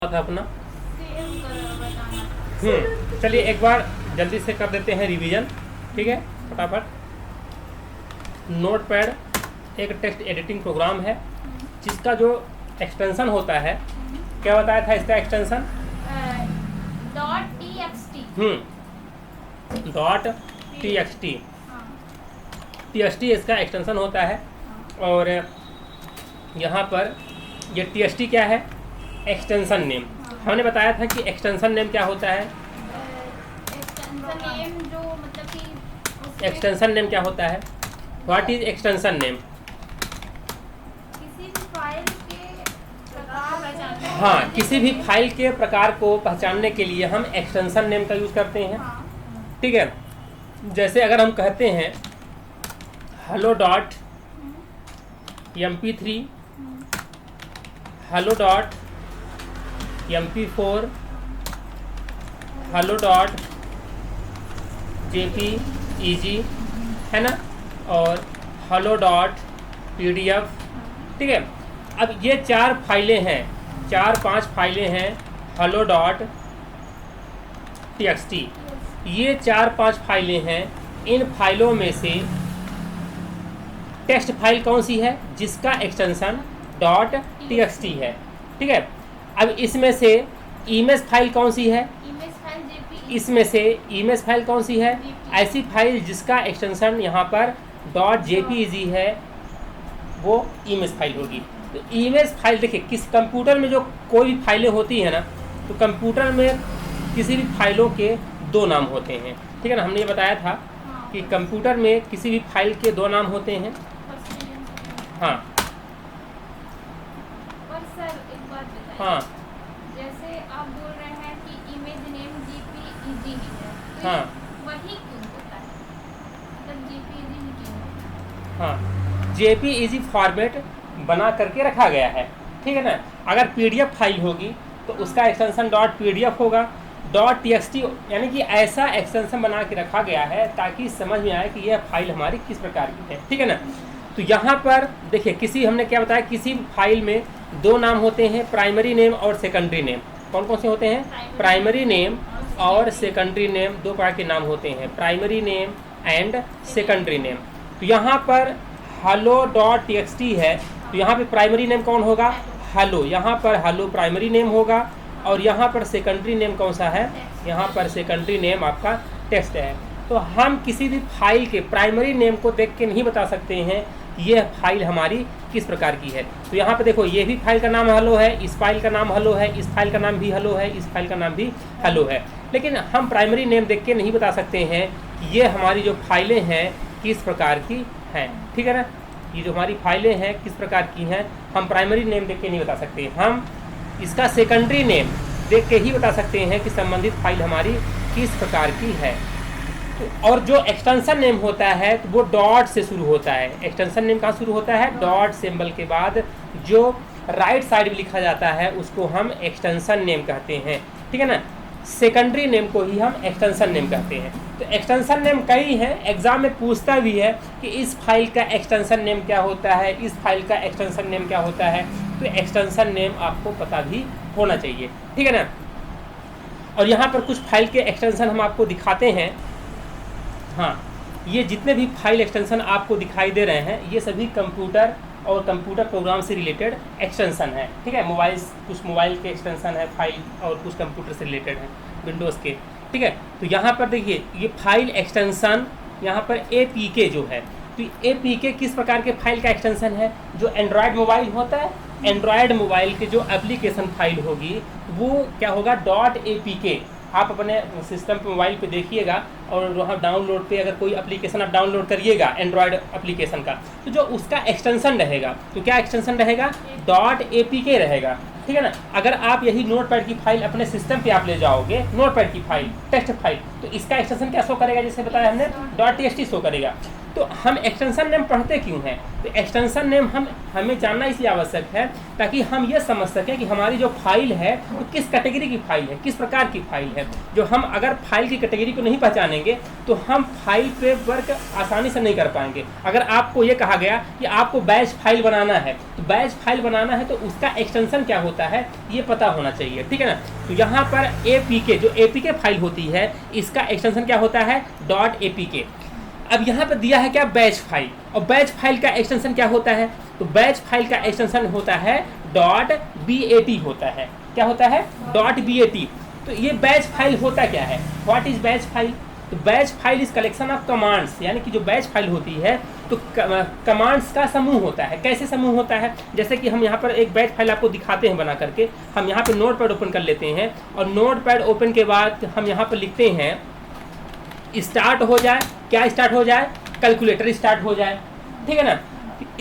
था अपना। चलिए एक बार जल्दी से कर देते हैं रिवीजन, ठीक है, फटाफट। नोटपैड एक टेक्स्ट एडिटिंग प्रोग्राम है जिसका जो एक्सटेंशन होता है, क्या बताया था इसका एक्सटेंशन? .txt इसका एक्सटेंशन होता है। और यहाँ पर ये txt क्या है? Extension name. हमने बताया था कि एक्सटेंशन नेम क्या होता है। एक्सटेंशन नेम क्या होता है? What is extension name? हाँ, किसी भी फाइल के प्रकार को पहचानने के लिए हम एक्सटेंशन नेम का यूज करते हैं, ठीक है। जैसे अगर हम कहते हैं hello.mp3, hello.mp4, hello.jpeg, है ना, और hello.pdf, ठीक है। अब ये 4 फाइलें हैं, 4-5 फाइलें हैं hello.txt। ये 4-5 फाइलें हैं। इन फाइलों में से टेक्स्ट फाइल कौन सी है? जिसका एक्सटेंशन .txt है, ठीक है। अब इसमें से इमेज फाइल कौन सी है? इसमें से इमेज फाइल कौन सी है? ऐसी फाइल जिसका एक्सटेंशन यहाँ पर .jpeg है, वो इमेज फाइल होगी। तो इमेज फाइल देखिए, किस कंप्यूटर में जो कोई भी फाइलें होती है ना, तो कंप्यूटर में किसी भी फाइलों के 2 नाम होते हैं, ठीक है ना। हमने ये बताया था कि कंप्यूटर में किसी भी फाइल के 2 नाम होते हैं। हाँ हाँ, जैसे आप बोल रहे हैं कि इमेज नेम JPEG है, हाँ वही क्यों होता है? मतलब JPEG क्यों होता है? हाँ, JPEG फॉर्मेट बना करके रखा गया है, ठीक है ना। अगर PDF फाइल होगी तो उसका एक्सटेंशन .pdf होगा। .txt यानी कि ऐसा एक्सटेंशन बना के रखा गया है ताकि समझ में आए कि यह फाइल हमारी किस प्रकार की है, ठीक है ना। तो यहाँ पर देखिए, किसी हमने क्या बताया, किसी फाइल में 2 नाम होते हैं, प्राइमरी नेम और सेकेंडरी नेम। कौन कौन से होते हैं? प्राइमरी नेम और सेकेंडरी नेम, 2 प्रकार के नाम होते हैं, primary name and secondary name. तो यहाँ पर hello.txt है, तो यहाँ पे प्राइमरी नेम कौन होगा? हेलो। यहाँ पर हेलो प्राइमरी नेम होगा और यहाँ पर सेकेंडरी नेम कौन सा है? यहाँ पर सेकेंडरी नेम आपका टेक्स्ट है। तो हम किसी भी फाइल के प्राइमरी नेम को देख के नहीं बता सकते हैं कि यह फाइल हमारी किस प्रकार की है। तो यहाँ पे देखो, ये भी फाइल का नाम हेलो है, इस फाइल का नाम हेलो है, इस फाइल का नाम भी हेलो है, इस फाइल का नाम भी हेलो है। लेकिन हम प्राइमरी नेम देख के नहीं बता सकते हैं कि ये हमारी जो फाइलें हैं किस प्रकार की हैं, ठीक है ना। ये जो हमारी फाइलें हैं किस प्रकार की हैं, हम प्राइमरी नेम देख के नहीं बता सकते। हम इसका सेकेंडरी नेम देख के ही बता सकते हैं कि संबंधित फाइल हमारी किस प्रकार की है। और जो एक्सटेंशन नेम होता है तो वो डॉट से शुरू होता है। एक्सटेंशन नेम कहाँ शुरू होता है? डॉट सिंबल के बाद जो राइट साइड में लिखा जाता है उसको हम एक्सटेंशन नेम कहते हैं, ठीक है ना। सेकेंडरी नेम को ही हम एक्सटेंशन नेम कहते हैं। तो एक्सटेंशन नेम कई हैं, एग्जाम में पूछता भी है कि इस फाइल का एक्सटेंशन नेम क्या होता है, इस फाइल का एक्सटेंशन नेम क्या होता है। तो एक्सटेंशन नेम आपको पता भी होना चाहिए, ठीक है ना। और यहाँ पर कुछ फाइल के एक्सटेंशन हम आपको दिखाते हैं। हाँ, ये जितने भी फाइल एक्सटेंशन आपको दिखाई दे रहे हैं ये सभी कंप्यूटर और कंप्यूटर प्रोग्राम से रिलेटेड एक्सटेंशन है, ठीक है। कुछ मोबाइल के एक्सटेंशन है फाइल और कुछ कंप्यूटर से रिलेटेड है, विंडोज़ के, ठीक है। तो यहाँ पर देखिए, ये फाइल एक्सटेंशन यहाँ पर APK जो है, तो APK किस प्रकार के फाइल का एक्सटेंशन है? जो एंड्रॉयड मोबाइल होता है, एंड्रॉयड मोबाइल के जो एप्लीकेशन फाइल होगी वो क्या होगा? .apk। आप अपने सिस्टम पे मोबाइल पे देखिएगा और वहाँ डाउनलोड पे अगर कोई एप्लीकेशन आप डाउनलोड करिएगा एंड्रॉयड एप्लीकेशन का, तो जो उसका एक्सटेंशन रहेगा, तो क्या एक्सटेंशन रहेगा? .apk रहेगा, ठीक है ना। अगर आप यही नोटपैड की फाइल अपने सिस्टम पे आप ले जाओगे, नोटपैड की फाइल, टेक्स्ट फाइल, तो इसका एक्सटेंशन क्या शो करेगा? जैसे बताया हमने, .txt शो करेगा। तो हम एक्सटेंशन नेम पढ़ते क्यों हैं? तो एक्सटेंशन नेम हमें जानना इसलिए आवश्यक है ताकि हम ये समझ सकें कि हमारी जो फाइल है वो किस कैटेगरी की फाइल है, किस प्रकार की फाइल है। जो हम अगर फाइल की कैटेगरी को नहीं पहचानेंगे तो हम फाइल पे वर्क आसानी से नहीं कर पाएंगे। अगर आपको ये कहा गया कि आपको बैच फाइल बनाना है, तो बैच फाइल बनाना है तो उसका एक्सटेंशन क्या होता है ये पता होना चाहिए, ठीक है ना। तो यहाँ पर APK जो APK फाइल होती है इसका एक्सटेंशन क्या होता है? .APK। अब यहाँ पर दिया है क्या? Batch file. और बैच फाइल का एक्सटेंशन क्या होता है? तो बैच फाइल का एक्सटेंशन होता है .bat होता है। क्या होता है? .bat। तो ये बैच फाइल होता क्या है? What is batch file? तो batch file is collection of commands, यानी कि जो बैच फाइल होती है तो कमांड्स का समूह होता है। कैसे समूह होता है? जैसे कि हम यहाँ पर एक बैच फाइल आपको दिखाते हैं बना करके। हम यहाँ पर नोटपैड ओपन कर लेते हैं और नोटपैड ओपन के बाद हम यहाँ पर लिखते हैं स्टार्ट हो जाए। क्या स्टार्ट हो जाए? कैलकुलेटर स्टार्ट हो जाए, ठीक है ना।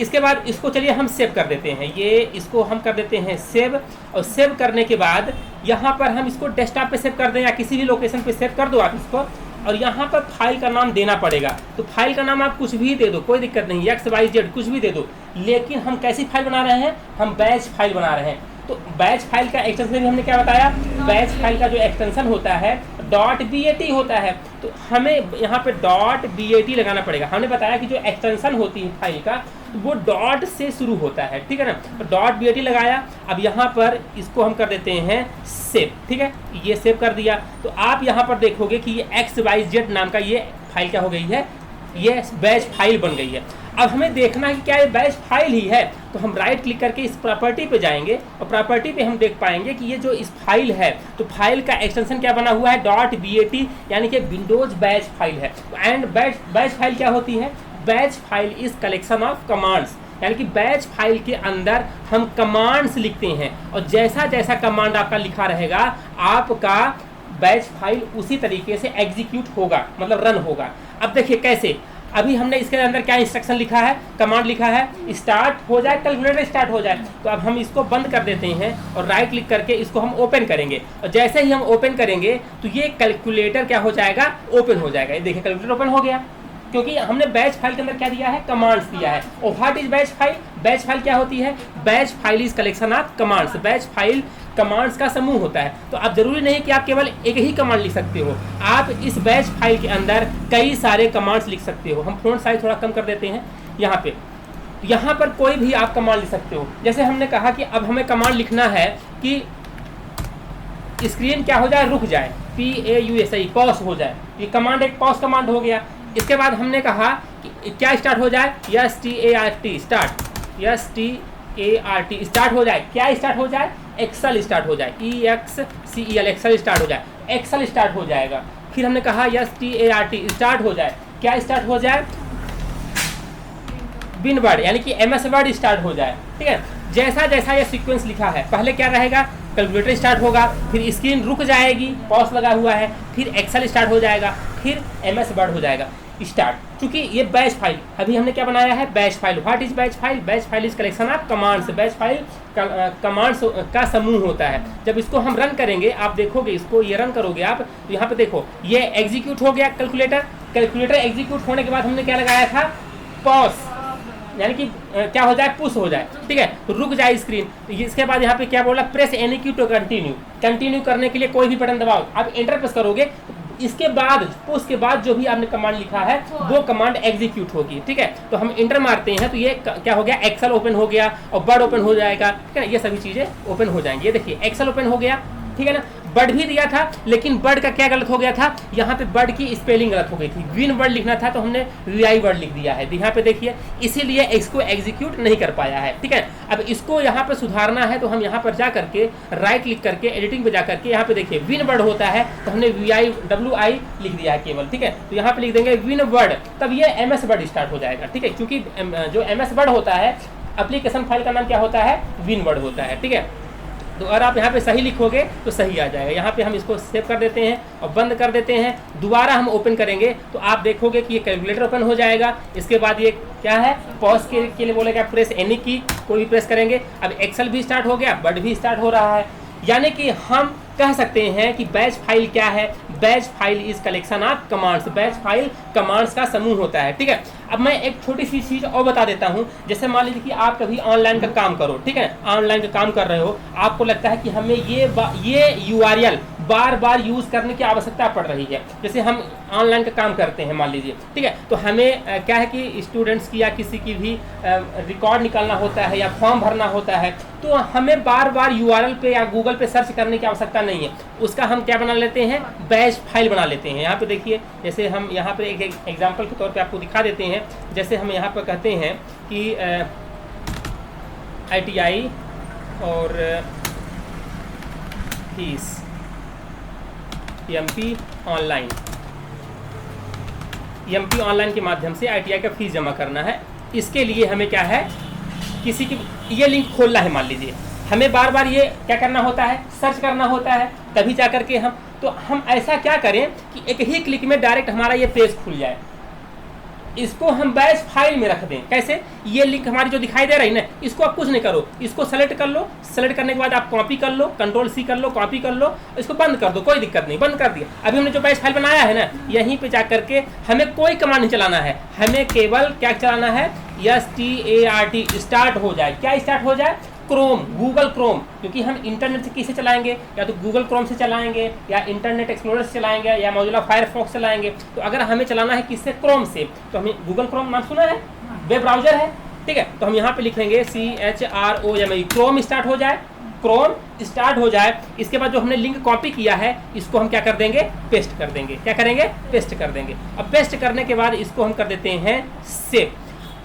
इसके बाद इसको चलिए हम सेव कर देते हैं, ये इसको हम कर देते हैं सेव। और सेव करने के बाद यहाँ पर हम इसको डेस्कटॉप पे सेव कर दें या किसी भी लोकेशन पे सेव कर दो आप इसको। और यहाँ पर फाइल का नाम देना पड़ेगा। तो फाइल का नाम आप कुछ भी दे दो, कोई दिक्कत नहीं, XYZ कुछ भी दे दो। लेकिन हम कैसी फाइल बना रहे हैं? हम बैच फाइल बना रहे हैं। तो बैच फाइल का एक्सटेंशन भी हमने क्या बताया? बैच फाइल का जो एक्सटेंशन होता है .bat होता है। तो हमें यहाँ पे .bat लगाना पड़ेगा। हमने बताया कि जो एक्सटेंशन होती है फाइल का वो डॉट से शुरू होता है, ठीक है ना। तो .bat लगाया। अब यहाँ पर इसको हम कर देते हैं सेव, ठीक है, ये सेव कर दिया। तो आप यहाँ पर देखोगे कि ये XYZ नाम का ये फाइल क्या हो गई है? ये बैच फाइल बन गई है। अब हमें देखना है कि क्या ये बैच फाइल ही है। तो हम राइट क्लिक करके इस प्रॉपर्टी पे जाएंगे और प्रॉपर्टी पे हम देख पाएंगे कि ये जो इस फाइल है तो फाइल का एक्सटेंशन क्या बना हुआ है? .bat, यानी कि विंडोज बैच फाइल है। एंड बैच फाइल क्या होती है? Batch file is collection of commands, यानी कि बैच फाइल के अंदर हम कमांड्स लिखते हैं और जैसा जैसा कमांड आपका लिखा रहेगा आपका बैच फाइल उसी तरीके से एग्जीक्यूट होगा, मतलब रन होगा। अब देखिए कैसे, अभी हमने इसके अंदर क्या इंस्ट्रक्शन लिखा है? कमांड लिखा है स्टार्ट हो जाए, कैलकुलेटर स्टार्ट हो जाए। तो अब हम इसको बंद कर देते हैं और राइट क्लिक करके इसको हम ओपन करेंगे। और जैसे ही हम ओपन करेंगे तो ये कैलकुलेटर क्या हो जाएगा? ओपन हो जाएगा। ये देखिए कैलकुलेटर ओपन हो गया, क्योंकि हमने बैच फाइल के अंदर क्या दिया है? कमांड्स दिया है। और what is batch file? Batch file क्या होती है? Batch file is collection of commands. Batch file commands का समूह होता है। तो अब जरूरी नहीं कि आप केवल एक ही कमांड लिख सकते हो, आप इस बैच फाइल के अंदर कई सारे कमांड्स लिख सकते हो। हम फ्रंट साइज थोड़ा कम कर देते हैं यहाँ पे। यहाँ पर कोई भी आप कमांड लिख सकते हो। जैसे हमने कहा कि अब हमें कमांड लिखना है कि स्क्रीन क्या हो जाए? रुक जाए, PAUS, पॉज हो जाए। ये कमांड एक पॉज कमांड हो गया। इसके बाद हमने कहा कि क्या स्टार्ट हो जाए? START स्टार्ट, START स्टार्ट हो जाए। क्या स्टार्ट हो जाए? एक्सेल स्टार्ट हो जाए, EXCEL एक्सेल स्टार्ट हो जाए, एक्सेल स्टार्ट हो जाएगा। फिर हमने कहा START स्टार्ट हो जाए। क्या स्टार्ट हो जाए? विनवर्ड, यानी कि MS वर्ड स्टार्ट हो जाए, ठीक है। जैसा जैसा ये सीक्वेंस लिखा है, पहले क्या रहेगा? कैलकुलेटर स्टार्ट होगा, फिर स्क्रीन रुक जाएगी, पॉज लगा हुआ है, फिर एक्सेल स्टार्ट हो जाएगा, फिर MS वर्ड हो जाएगा स्टार्ट। क्योंकि ये बैच फाइल, अभी हमने क्या बनाया है? Batch file. What is batch file? Batch file is collection of commands. Batch file commands का समूह होता है। जब इसको हम रन करेंगे, आप देखोगे इसको, ये रन करोगे आप, तो यहाँ पे देखो ये एग्जीक्यूट हो गया कैलकुलेटर। कैलकुलेटर एग्जीक्यूट होने के बाद हमने क्या लगाया था? पॉज, यानी कि क्या हो जाए? पुश हो जाए, ठीक है, तो रुक जाए स्क्रीन। तो इसके बाद यहाँ पे क्या बोला? प्रेस एनी की टू कंटिन्यू। कंटिन्यू करने के लिए कोई भी बटन दबाओ, आप एंटर प्रेस करोगे, इसके बाद पुश के बाद जो भी आपने कमांड लिखा है वो कमांड एग्जीक्यूट होगी, ठीक है। तो हम इंटर मारते हैं तो ये क्या हो गया? एक्सेल ओपन हो गया और वर्ड ओपन हो जाएगा, ठीक है। ये सभी चीजें ओपन हो जाएंगी। ये देखिए एक्सेल ओपन हो गया, ठीक है ना। वर्ड भी दिया था, लेकिन वर्ड का क्या गलत हो गया था? यहाँ पे वर्ड की स्पेलिंग गलत हो गई थी। विन वर्ड लिखना था तो हमने VI वर्ड लिख दिया है, यहाँ पे देखिए, इसीलिए इसको एग्जीक्यूट नहीं कर पाया है, ठीक है। अब इसको यहाँ पे सुधारना है तो हम यहाँ पर जा करके राइट क्लिक करके एडिटिंग पे जा करके यहाँ पे देखिए विन वर्ड होता है तो हमने WI लिख दिया है केवल, ठीक है। तो यहाँ पे लिख देंगे विन वर्ड, तब ये MS वर्ड स्टार्ट हो जाएगा, ठीक है। क्योंकि जो MS वर्ड होता है, एप्लीकेशन फाइल का नाम क्या होता है? विन वर्ड होता है, ठीक है। तो अगर आप यहाँ पे सही लिखोगे तो सही आ जाएगा। यहाँ पे हम इसको सेव कर देते हैं और बंद कर देते हैं। दोबारा हम ओपन करेंगे तो आप देखोगे कि ये कैलकुलेटर ओपन हो जाएगा। इसके बाद ये क्या है? पॉज के लिए बोलेगा प्रेस एनी की, कोई भी प्रेस करेंगे। अब एक्सेल भी स्टार्ट हो गया, वर्ड भी स्टार्ट हो रहा है। यानी कि हम कह सकते हैं कि बैच फाइल क्या है? Batch file is collection of commands, batch file commands का समूह होता है, ठीक है। अब मैं एक छोटी सी चीज़ और बता देता हूँ, जैसे मान लीजिए कि आप कभी ऑनलाइन का काम करो, ठीक है, ऑनलाइन का काम कर रहे हो, आपको लगता है कि हमें ये URL बार बार यूज़ करने की आवश्यकता पड़ रही है। जैसे हम ऑनलाइन का काम करते हैं मान लीजिए, ठीक है, तो हमें क्या है कि स्टूडेंट्स की या किसी की भी रिकॉर्ड निकालना होता है या फॉर्म भरना होता है, तो हमें बार बार URL पे या गूगल पे सर्च करने की आवश्यकता नहीं है। उसका हम क्या बना लेते हैं, बैच फाइल बना लेते हैं। यहाँ पे देखिए, जैसे हम यहाँ पे एक एग्जांपल के तौर पे आपको दिखा देते हैं। जैसे हम यहाँ पर कहते हैं कि ITI और फीस MP ऑनलाइन के माध्यम से ITI का फीस जमा करना है। इसके लिए हमें क्या है, किसी की ये लिंक खोलना है, मान लीजिए हमें बार बार ये क्या करना होता है, सर्च करना होता है, तभी जा करके हम ऐसा क्या करें कि एक ही क्लिक में डायरेक्ट हमारा ये पेज खुल जाए। इसको हम बैच फाइल में रख दें। कैसे, ये लिंक हमारी जो दिखाई दे रही ना, इसको आप कुछ नहीं करो, इसको सेलेक्ट कर लो, सेलेक्ट करने के बाद आप कॉपी कर लो, Ctrl+C कर लो, कॉपी कर लो, इसको बंद कर दो, कोई दिक्कत नहीं, बंद कर दिया। अभी हमने जो बैच फाइल बनाया है ना, यहीं पे जा करके हमें कोई कमांड नहीं चलाना है, हमें केवल क्या चलाना है, START स्टार्ट हो जाए। क्या स्टार्ट हो जाए, क्रोम, गूगल क्रोम, क्योंकि हम इंटरनेट से किसे चलाएंगे, या तो गूगल क्रोम से चलाएंगे, या इंटरनेट एक्सप्लोरर से चलाएंगे, या मोजिला फायरफॉक्स चलाएंगे। तो अगर हमें चलाना है किससे, क्रोम से, तो हमें गूगल क्रोम नाम सुना है, वेब ब्राउजर है, ठीक है। तो हम यहाँ पे लिखेंगे CHROM, क्रोम स्टार्ट हो जाए, क्रोम स्टार्ट हो जाए। इसके बाद जो हमने लिंक कॉपी किया है, इसको हम क्या कर देंगे, पेस्ट कर देंगे। क्या करेंगे, पेस्ट कर देंगे। अब पेस्ट करने के बाद इसको हम कर देते हैं सेव।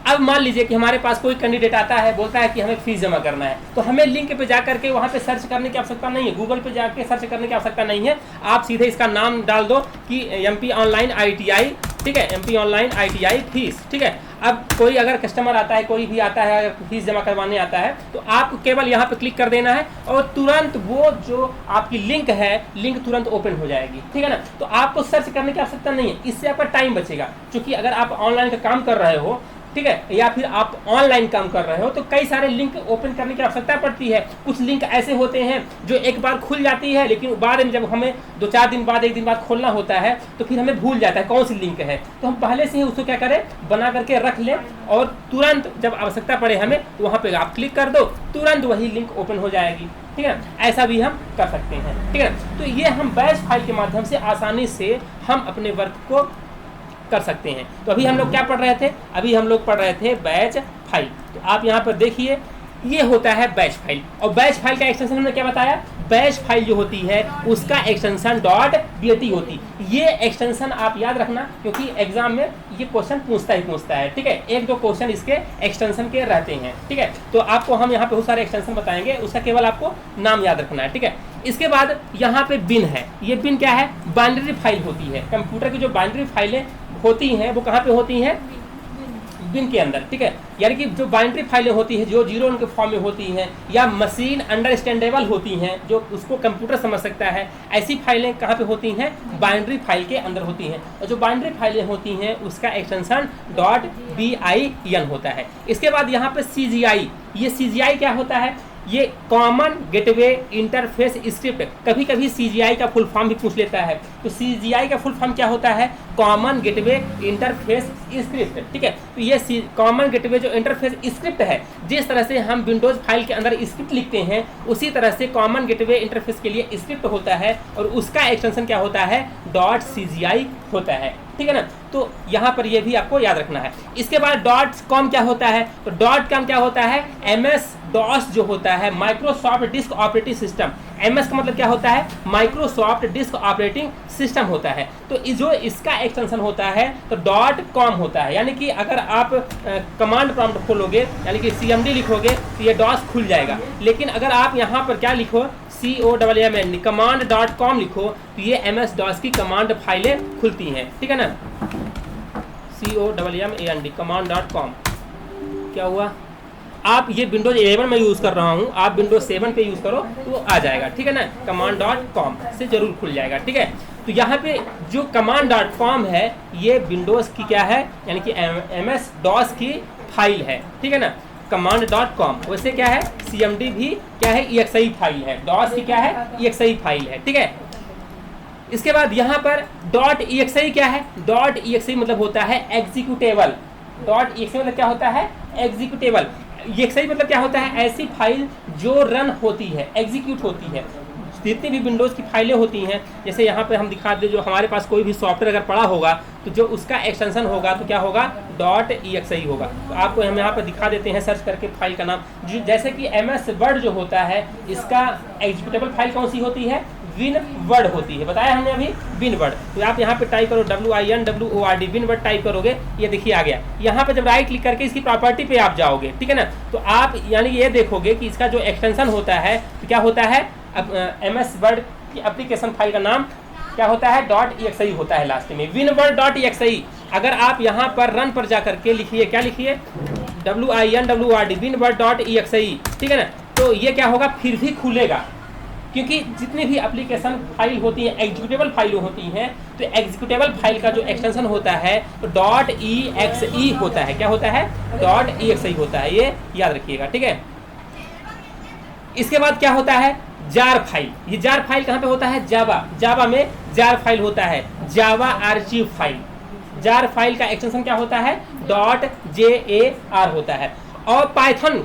अब मान लीजिए कि हमारे पास कोई कैंडिडेट आता है, बोलता है कि हमें फीस जमा करना है, तो हमें लिंक पे जा करके वहाँ पे सर्च करने की आवश्यकता नहीं है, गूगल पे जाके सर्च करने की आवश्यकता नहीं है। आप सीधे इसका नाम डाल दो कि MP ऑनलाइन ITI, ठीक है, MP ऑनलाइन ITI फीस, ठीक है। अब कोई अगर कस्टमर आता है, कोई भी आता है, अगर फीस जमा करवाने आता है, तो आपको केवल यहाँ पे क्लिक कर देना है और तुरंत वो जो आपकी लिंक है, लिंक तुरंत ओपन हो जाएगी, ठीक है ना। तो आपको सर्च करने की आवश्यकता नहीं है, इससे आपका टाइम बचेगा। क्योंकि अगर आप ऑनलाइन का काम कर रहे हो, ठीक है, या फिर आप ऑनलाइन काम कर रहे हो, तो कई सारे लिंक ओपन करने की आवश्यकता पड़ती है। कुछ लिंक ऐसे होते हैं जो एक बार खुल जाती है, लेकिन बाद में जब हमें 2-4 दिन बाद, 1 दिन बाद खोलना होता है, तो फिर हमें भूल जाता है कौन सी लिंक है। तो हम पहले से ही उसको क्या करें, बना करके रख लें, और तुरंत जब आवश्यकता पड़े हमें, तो वहाँ पे आप क्लिक कर दो, तुरंत वही लिंक ओपन हो जाएगी, ठीक है। ऐसा भी हम कर सकते हैं, ठीक है। तो ये हम बैच फाइल के माध्यम से आसानी से हम अपने वर्क को कर सकते हैं। तो अभी हम लोग क्या पढ़ रहे थे, अभी हम लोग पढ़ रहे थे बैच फाइल। तो आप यहाँ पर देखिए, ये होता है बैच फाइल, और बैच फाइल का एक्सटेंशन हमने क्या बताया, बैच फाइल जो होती है उसका एक्सटेंशन .bat होती। ये एक्सटेंशन आप याद रखना, क्योंकि एग्जाम में ये क्वेश्चन पूछता है, ठीक है। 1-2 क्वेश्चन इसके एक्सटेंशन के रहते हैं, ठीक है। तो आपको हम यहाँ पे बहुत सारे एक्सटेंशन बताएंगे, उसका केवल आपको नाम याद रखना है, ठीक है। इसके बाद यहाँ पे बिन है। ये बिन क्या है, बाइनरी फाइल होती है। कंप्यूटर की जो बाइनरी फाइलें होती हैं वो कहाँ पे होती हैं, बिन के अंदर, ठीक है। यानी कि जो बाइनरी फाइलें होती हैं, जो 0 उनके फॉर्म में होती हैं, या मशीन अंडरस्टैंडेबल होती हैं, जो उसको कंप्यूटर समझ सकता है, ऐसी फाइलें कहाँ पे होती हैं, बाइनरी फाइल के अंदर होती हैं। और जो बाइनरी फाइलें होती हैं उसका एक्सटेंशन .bin होता है। इसके बाद यहाँ पे CGI, ये CGI क्या होता है, ये कॉमन गेटवे इंटरफेस स्क्रिप्ट। कभी कभी CGI का फुल फॉर्म भी पूछ लेता है, तो CGI का फुल फॉर्म क्या होता है, कॉमन गेटवे इंटरफेस स्क्रिप्ट, ठीक है। तो ये कॉमन गेटवे जो इंटरफेस स्क्रिप्ट है, जिस तरह से हम विंडोज फाइल के अंदर स्क्रिप्ट लिखते हैं, उसी तरह से कॉमन गेटवे इंटरफेस के लिए स्क्रिप्ट होता है, और उसका एक्सटेंशन क्या होता है, .CGI होता है, ठीक है ना। तो यहाँ पर ये भी आपको याद रखना है। इसके बाद .com क्या होता है, तो .com क्या होता है, MS DOS जो होता है, Microsoft disk operating system. MS का मतलब क्या होता है, माइक्रोसॉफ्ट डिस्क ऑपरेटिंग सिस्टम होता है। तो जो इसका एक्सटेंशन होता है तो .com होता है। यानी कि अगर आप कमांड प्रॉम्प्ट खोलोगे, यानी कि CMD लिखोगे, तो ये DOS खुल जाएगा। लेकिन अगर आप यहाँ पर क्या लिखो, COMMAND command.com लिखो, तो ये MS DOS की कमांड फाइलें खुलती हैं, ठीक है ना। COMMAND command.com क्या हुआ, आप ये विंडोज 11 में यूज़ कर रहा हूँ, आप विंडोज 7 पे यूज़ करो तो आ जाएगा, ठीक है ना। command.com से जरूर खुल जाएगा, ठीक है। तो यहाँ पे जो command.com है, ये विंडोज़ की क्या है, यानी कि MS DOS की फाइल है, ठीक है ना। command.com वैसे क्या है, CMD भी क्या है, EXE फाइल है, DOS की क्या है, EXE फाइल है, ठीक है। इसके बाद यहाँ पर डॉट EXI क्या है? डॉट EXI मतलब होता है एग्जीक्यूटेबल। डॉट EXI मतलब क्या होता है? एग्जीक्यूटेबल। EXI मतलब क्या होता है? ऐसी फाइल जो रन होती है, एग्जीक्यूट होती है। जितनी भी विंडोज़ की फाइलें होती हैं, जैसे यहाँ पे हम दिखा दें, जो हमारे पास कोई भी सॉफ्टवेयर अगर पड़ा होगा तो जो उसका एक्सटेंशन होगा तो क्या होगा? डॉट EXI होगा। तो आपको हम यहाँ पर दिखा देते हैं सर्च करके फाइल का नाम। जैसे कि MS वर्ड जो होता है, इसका एग्जीक्यूटेबल फाइल कौन सी होती है? विन वर्ड होती है, बताया हमने अभी, विन वर्ड। तो आप यहाँ पे टाइप करो WINWORD, विन वर्ड टाइप करोगे, ये देखिए आ गया। यहाँ पे जब राइट क्लिक करके इसकी प्रॉपर्टी पे आप जाओगे, ठीक है ना, तो आप यानी ये देखोगे कि इसका जो एक्सटेंशन होता है तो क्या होता है? MS वर्ड की एप्लीकेशन फाइल का नाम क्या होता है? डॉट EXI होता है लास्ट में, विनवर्ड डॉट EXI। अगर आप यहाँ पर रन पर जा करके लिखिए, क्या लिखिए? WINWORD, विनवर्ड डॉट EXI, ठीक है ना, तो ये क्या होगा? फिर भी खुलेगा, क्योंकि जितनी भी एप्लीकेशन फाइल होती हैं, एग्जीक्यूटेबल फाइलें होती हैं, तो एग्जीक्यूटेबल फाइल का जो एक्सटेंशन होता है तो डॉट EXE होता है। क्या होता है? डॉट EXI होता है, ये याद रखिएगा, ठीक है। इसके बाद क्या होता है? Jar file. ये जार फाइल कहाँ पे होता है? जावा में जार फाइल होता है, जावा आर्चिव फाइल। जार फाइल का एक्सटेंशन क्या होता है? डॉट JAR होता है। और पाइथन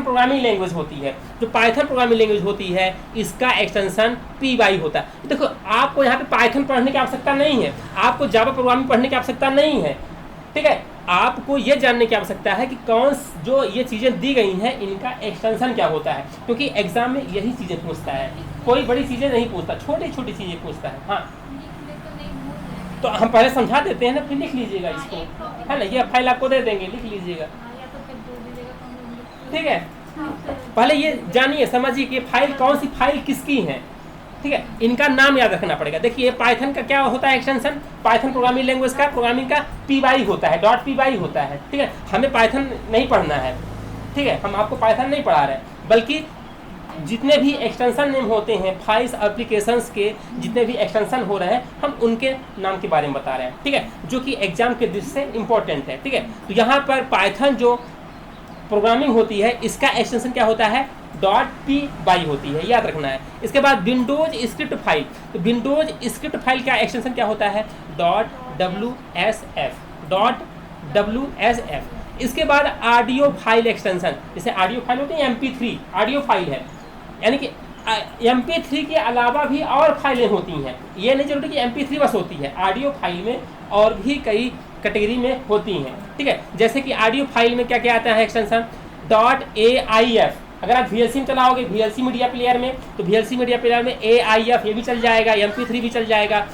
प्रोग्रामिंग लैंग्वेज होती है, जो पाइथन प्रोग्रामिंग लैंग्वेज होती है, इसका एक्सटेंशन PY होता है। देखो, आपको यहाँ पे पाइथन पढ़ने की आवश्यकता नहीं है, आपको जावा प्रोग्रामिंग पढ़ने की आवश्यकता नहीं है, ठीक है। आपको ये जानने की आवश्यकता है कि कौन जो ये चीज़ें दी गई हैं, इनका एक्सटेंशन क्या होता है, क्योंकि एग्जाम में यही चीज़ें पूछता है, कोई बड़ी चीज़ें नहीं पूछता, छोटी छोटी चीज़ें पूछता है। हाँ, तो हम पहले समझा देते हैं ना, फिर लिख लीजिएगा इसको, है ना, ये फाइल आपको दे देंगे, लिख लीजिएगा, ठीक है। पहले ये जानिए, समझिए कि फाइल कौन सी फाइल किसकी है, ठीक है, इनका नाम याद रखना पड़ेगा। देखिए, पाइथन का क्या होता है एक्सटेंशन? पाइथन प्रोग्रामिंग लैंग्वेज का, प्रोग्रामिंग का PY होता है, डॉट PY होता है, ठीक है। हमें पाइथन नहीं पढ़ना है, ठीक है, हम आपको पाइथन नहीं पढ़ा रहे हैं, बल्कि जितने भी एक्सटेंशन नेम होते हैं फाइल्स एप्लीकेशंस के, जितने भी एक्सटेंशन हो रहे हैं, हम उनके नाम के बारे में बता रहे हैं, ठीक है, जो कि एग्जाम के दृष्टि से इंपॉर्टेंट है, ठीक है। तो यहाँ पर पाइथन जो प्रोग्रामिंग होती है, इसका एक्सटेंशन क्या होता है? डॉट PY होती है, याद रखना है। इसके बाद विंडोज स्क्रिप्ट फाइल, तो विंडोज स्क्रिप्ट फाइल का एक्सटेंशन क्या होता है? Dot WSF। इसके बाद ऑडियो फाइल एक्सटेंशन, जैसे ऑडियो फाइल होती है, MP3 ऑडियो फाइल है, यानी कि MP3 के अलावा भी और फाइलें होती हैं, ये नहीं जरूरी कि MP3 बस होती है, ऑडियो फाइल में और भी कई कैटेगरी में होती हैं, ठीक है। जैसे कि ऑडियो फाइल में क्या क्या आता है एक्सटेंशन? Dot AIF। अगर आप VLC में चलाओगे, VLC मीडिया प्लेयर में, तो VLC मीडिया प्लेयर में AIF ये भी चल जाएगा, MP3 भी चल जाएगा।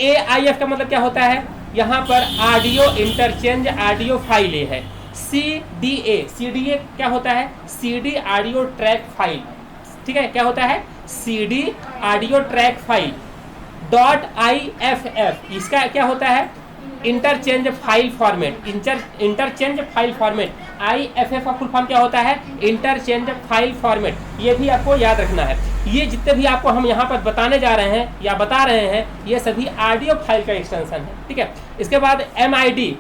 AIF का मतलब क्या होता है? यहाँ पर ऑडियो इंटरचेंज ऑडियो फाइलें है। CDA क्या होता है? CD ऑडियो ट्रैक फाइल, ठीक है, क्या होता है? CD audio track file. Dot IFF इसका क्या होता है? Interchange file format, interchange file format. IFF का फुल फॉर्म क्या होता है? Interchange file format. ये भी आपको याद रखना है। ये जितने भी आपको हम यहाँ पर बताने जा रहे हैं या बता रहे हैं, ये सभी ऑडियो फाइल का एक्सटेंशन है, ठीक है। इसके बाद MID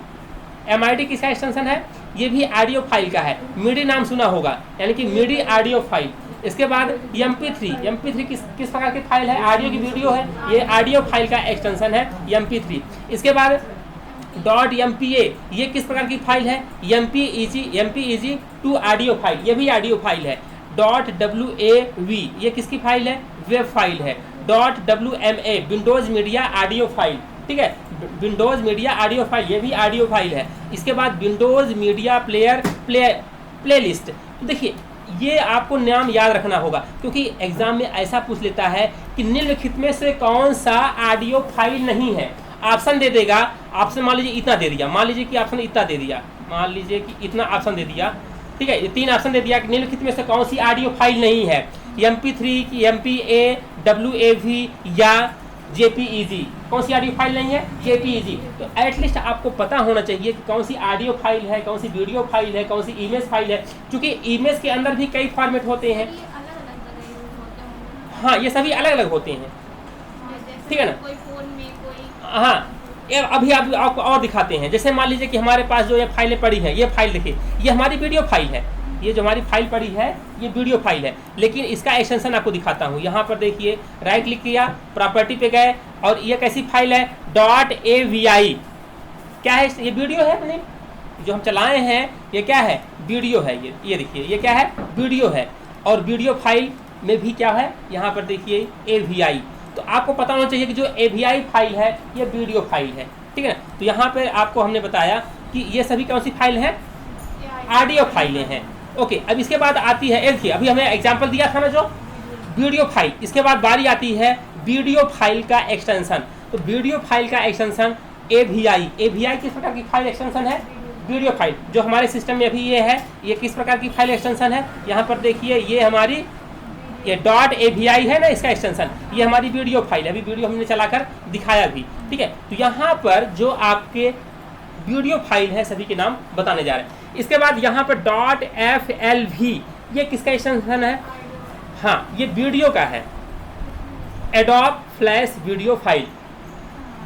किसका एक्सटेंशन है? ये भी ऑडियो फाइल का है। मिडी नाम सुना होगा, यानी कि मिडी ऑडियो फाइल। इसके बाद MP3 किस प्रकार की फाइल है? ऑडियो की वीडियो है, ये ऑडियो फाइल का एक्सटेंशन है MP3। इसके बाद डॉट MPA ये किस प्रकार की फाइल है? MPEG टू ऑडियो फाइल, ये भी ऑडियो फाइल है। डॉट WAV ये किसकी फाइल है? वेब फाइल है। Dot WMA Windows media audio file, ठीक है, विंडोज मीडिया ऑडियो फाइल, ये भी ऑडियो फाइल है। इसके बाद विंडोज मीडिया प्लेयर प्लेलिस्ट। तो देखिए, ये आपको नाम याद रखना होगा, क्योंकि एग्जाम में ऐसा पूछ लेता है कि निम्नलिखित में से कौन सा ऑडियो फाइल नहीं है। ऑप्शन दे देगा, ऑप्शन मान लीजिए इतना दे दिया, मान लीजिए कि ऑप्शन इतना दे दिया, मान लीजिए कि इतना ऑप्शन दे दिया, ठीक है, ये 3 ऑप्शन दे दिया कि निम्नलिखित में से कौन सी ऑडियो फाइल नहीं है? MP3 की MPA, WAV या JPEG, कौन सी ऑडियो फाइल नहीं है? JPEG। तो एटलीस्ट आपको पता होना चाहिए कि कौन सी ऑडियो फाइल है, कौन सी वीडियो फाइल है, कौन सी इमेज फाइल है, क्योंकि इमेज के अंदर भी कई फॉर्मेट होते हैं। हाँ, ये सभी अलग अलग होते हैं, ठीक है ना। हाँ, अभी आपको और दिखाते हैं। जैसे मान लीजिए कि हमारे पास जो ये फाइलें पड़ी हैं, ये फाइल देखिए, ये हमारी वीडियो फाइल है, ये जो हमारी फाइल पड़ी है ये वीडियो फाइल है, लेकिन इसका एक्सटेंशन आपको दिखाता हूँ। यहाँ पर देखिए, राइट क्लिक किया, प्रॉपर्टी पे गए, और ये कैसी फाइल है, .avi। क्या है ये वीडियो है अपने जो हम चलाए हैं, ये क्या है, वीडियो है। ये देखिए, ये क्या है, वीडियो है। और वीडियो फाइल में भी क्या है, यहाँ पर देखिए avi। तो आपको पता होना चाहिए कि जो avi फाइल है ये वीडियो फाइल है, ठीक है ना। तो यहाँ पे आपको हमने बताया कि ये सभी कौन सी फाइल है, ऑडियो फाइलें हैं। ओके, अब इसके बाद आती है, देखिए अभी हमें एग्जांपल दिया था ना जो वीडियो फाइल, इसके बाद बारी आती है वीडियो फाइल का एक्सटेंशन। तो वीडियो फाइल का एक्सटेंशन avi किस प्रकार की फाइल एक्सटेंशन है, वीडियो फाइल। जो हमारे सिस्टम में अभी ये है, ये किस प्रकार की फाइल एक्सटेंशन है, यहाँ पर देखिए, ये हमारी ये .avi है ना, इसका एक्सटेंशन, ये हमारी वीडियो फाइल है। अभी वीडियो हमने चलाकर दिखाया भी, ठीक है। तो यहाँ पर जो आपके वीडियो फाइल है सभी के नाम बताने जा रहे हैं। इसके बाद यहाँ पर .flv, ये किसका एक्सटेंशन है, हाँ ये वीडियो का है, एडोब फ्लैश वीडियो फाइल।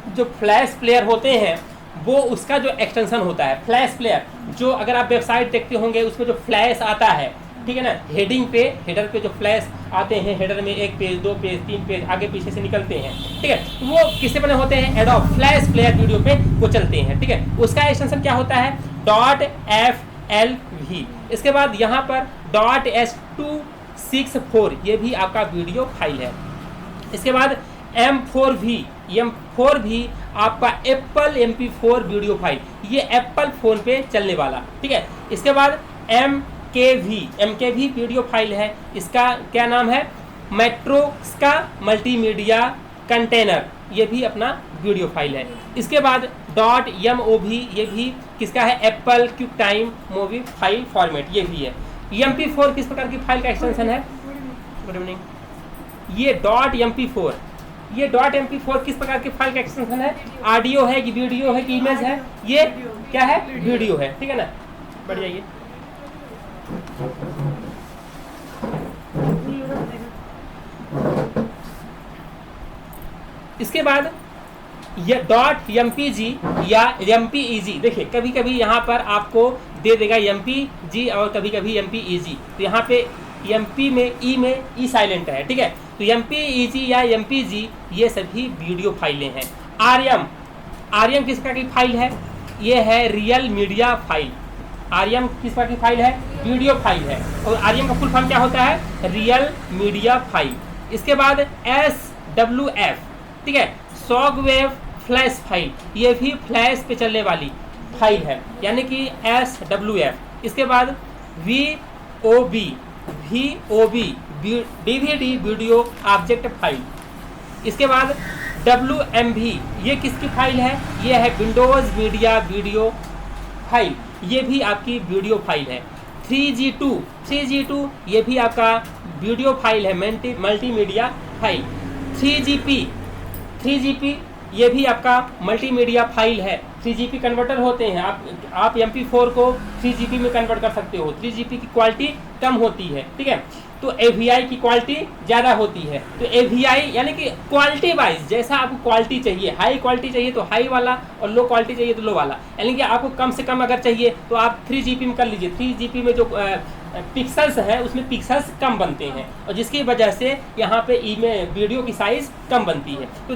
जो फ्लैश प्लेयर होते हैं वो उसका जो एक्सटेंशन होता है, फ्लैश प्लेयर, जो अगर आप वेबसाइट देखते होंगे उसमें जो फ्लैश आता है, ठीक है ना, हेडिंग पे, हेडर पे जो फ्लैश आते हैं, हेडर में 1 पेज 2 पेज 3 पेज आगे पीछे से निकलते हैं, ठीक है, वो किससे बने होते हैं, एडोब फ्लैश प्लेयर वीडियो पे वो चलते हैं, ठीक है। उसका एक्सटेंशन क्या होता है, .flv। इसके बाद यहाँ पर .h264, ये भी आपका वीडियो फाइल है। इसके बाद M4V आपका एप्पल MP4 वीडियो फाइल, ये एप्पल फोन पे चलने वाला, ठीक है। इसके बाद MKV वीडियो फाइल है, इसका क्या नाम है, मैट्रोक्स का मल्टीमीडिया कंटेनर, ये भी अपना वीडियो फाइल है। इसके बाद .mov, ये भी किसका है, Apple quick time movie file format, ये भी है। MP4 किस प्रकार की फाइल का एक्सटेंशन है, गुड इवनिंग, ये .mp4, ये .mp4 किस प्रकार की फाइल का एक्सटेंशन है, ऑडियो है कि वीडियो है कि इमेज है, ये क्या है, वीडियो है, ठीक है ना। बढ़ जाइए, इसके बाद ये .mpg या mpeg, देखिए कभी कभी यहाँ पर आपको दे देगा mpg और कभी कभी mpeg। तो यहाँ पे mp में ई साइलेंट है, ठीक है। तो mpeg या mpg ये सभी वीडियो फाइलें हैं। आरएम किस प्रकार की फाइल है, ये है रियल मीडिया फाइल। आरएम किस प्रकार की फाइल है, वीडियो फाइल है, और आरएम का फुल फॉर्म क्या होता है, रियल मीडिया फाइल। इसके बाद SWF, ठीक है, सॉगवेव फ्लैश फाइल, ये भी फ्लैश पे चलने वाली फाइल है, यानी कि SWF। इसके बाद VOB DVD video object file. इसके बाद WMV, ये किसकी फाइल है, ये है विंडोज मीडिया वीडियो फाइल, ये भी आपकी वीडियो फाइल है। 3G2 ये भी आपका वीडियो फाइल है, मल्टीमीडिया फाइल। 3GP ये भी आपका मल्टीमीडिया फाइल है। 3GP कन्वर्टर होते हैं, आप MP4 को 3GP में कन्वर्ट कर सकते हो। 3GP की क्वालिटी कम होती है, ठीक है, तो AVI की क्वालिटी ज़्यादा होती है। तो AVI यानी कि क्वालिटी वाइज, जैसा आपको क्वालिटी चाहिए, हाई क्वालिटी चाहिए तो हाई वाला, और लो क्वालिटी चाहिए तो लो वाला, यानी कि आपको कम से कम अगर चाहिए तो आप 3GP में कर लीजिए। 3GP में जो पिक्सल्स हैं उसमें पिक्सल्स कम बनते हैं, और जिसकी वजह से यहाँ पे वीडियो की साइज़ कम बनती है। तो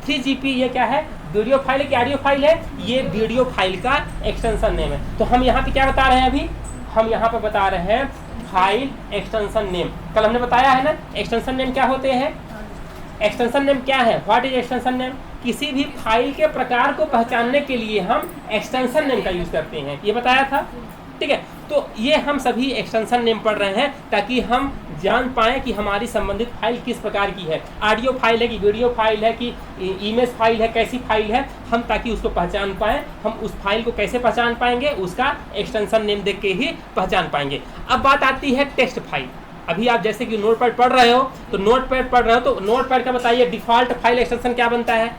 .3GP ये क्या है, वीडियो फाइल है कि ऑडियो फाइल है, ये वीडियो फाइल का एक्सटेंशन नेम है। तो हम यहाँ पे क्या बता रहे हैं, अभी हम यहाँ पे बता रहे हैं फाइल एक्सटेंशन नेम। कल हमने बताया है ना एक्सटेंशन नेम क्या होते हैं। एक्सटेंशन नेम क्या है, व्हाट इज एक्सटेंशन नेम, किसी भी फाइल के प्रकार को पहचानने के लिए हम एक्सटेंशन नेम का यूज करते हैं, ये बताया था, ठीक है। तो ये हम सभी एक्सटेंशन नेम पढ़ रहे हैं ताकि हम जान पाएँ कि हमारी संबंधित फाइल किस प्रकार की है, ऑडियो फाइल है कि वीडियो फाइल है कि इमेज फाइल है, कैसी फाइल है, हम ताकि उसको पहचान पाएँ। हम उस फाइल को कैसे पहचान पाएंगे, उसका एक्सटेंशन नेम देख के ही पहचान पाएंगे। अब बात आती है टेक्स्ट फाइल। अभी आप जैसे कि नोटपैड पढ़ रहे हो, तो नोटपैड पढ़ रहे हो तो नोटपैड का बताइए डिफ़ॉल्ट फाइल एक्सटेंशन क्या बनता है।